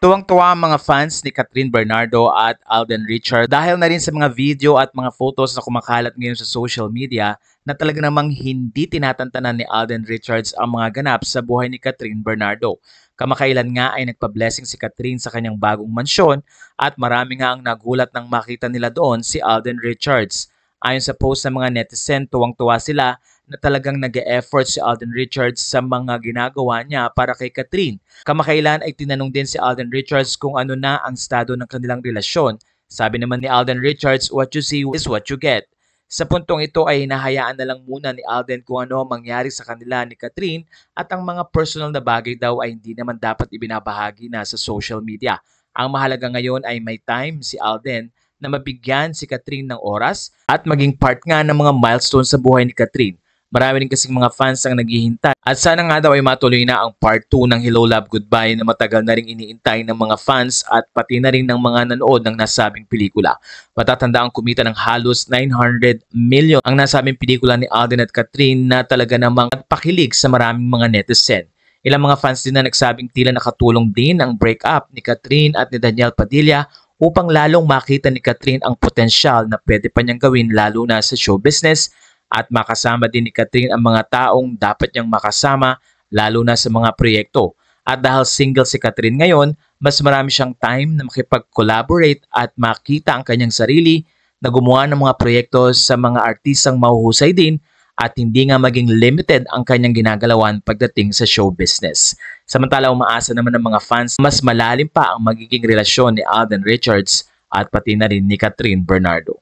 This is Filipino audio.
Tuwang-tuwa ang mga fans ni Catherine Bernardo at Alden Richards dahil na rin sa mga video at mga photos na kumakalat ngayon sa social media na talaga namang hindi tinatantanan ni Alden Richards ang mga ganap sa buhay ni Catherine Bernardo. Kamakailan nga ay nagpa-blessing si Catherine sa kanyang bagong mansyon at marami nga ang nagulat nang makita nila doon si Alden Richards. Ayon sa post ng mga netizen, tuwang-tuwa sila na talagang nag-e-effort si Alden Richards sa mga ginagawa niya para kay Catherine. Kamakailan ay tinanong din si Alden Richards kung ano na ang estado ng kanilang relasyon. Sabi naman ni Alden Richards, "What you see is what you get." Sa puntong ito ay hinahayaan na lang muna ni Alden kung ano ang mangyari sa kanila ni Catherine at ang mga personal na bagay daw ay hindi naman dapat ibinabahagi na sa social media. Ang mahalaga ngayon ay may time si Alden na mabigyan si Catherine ng oras at maging part nga ng mga milestone sa buhay ni Catherine. Marami rin kasing mga fans ang naghihintay at sana nga daw ay matuloy na ang part 2 ng Hello Love Goodbye na matagal na rin iniintay ng mga fans at pati na rin ng mga nanood ng nasabing pelikula. Matatanda ang kumita ng halos 900 million ang nasabing pelikula ni Alden at Catherine na talaga namang nagpakilig sa maraming mga netizen. Ilang mga fans din na nagsabing tila nakatulong din ang breakup ni Catherine at ni Daniel Padilla upang lalong makita ni Catherine ang potensyal na pwede pa niyang gawin lalo na sa show business at makasama din ni Catherine ang mga taong dapat niyang makasama lalo na sa mga proyekto. At dahil single si Catherine ngayon, mas marami siyang time na makipag-collaborate at makita ang kanyang sarili na gumawa ng mga proyekto sa mga artistang mahuhusay din at hindi nga maging limited ang kanyang ginagalawan pagdating sa show business. Samantala, umaasa naman ng mga fans mas malalim pa ang magiging relasyon ni Alden Richards at pati na rin ni Catherine Bernardo.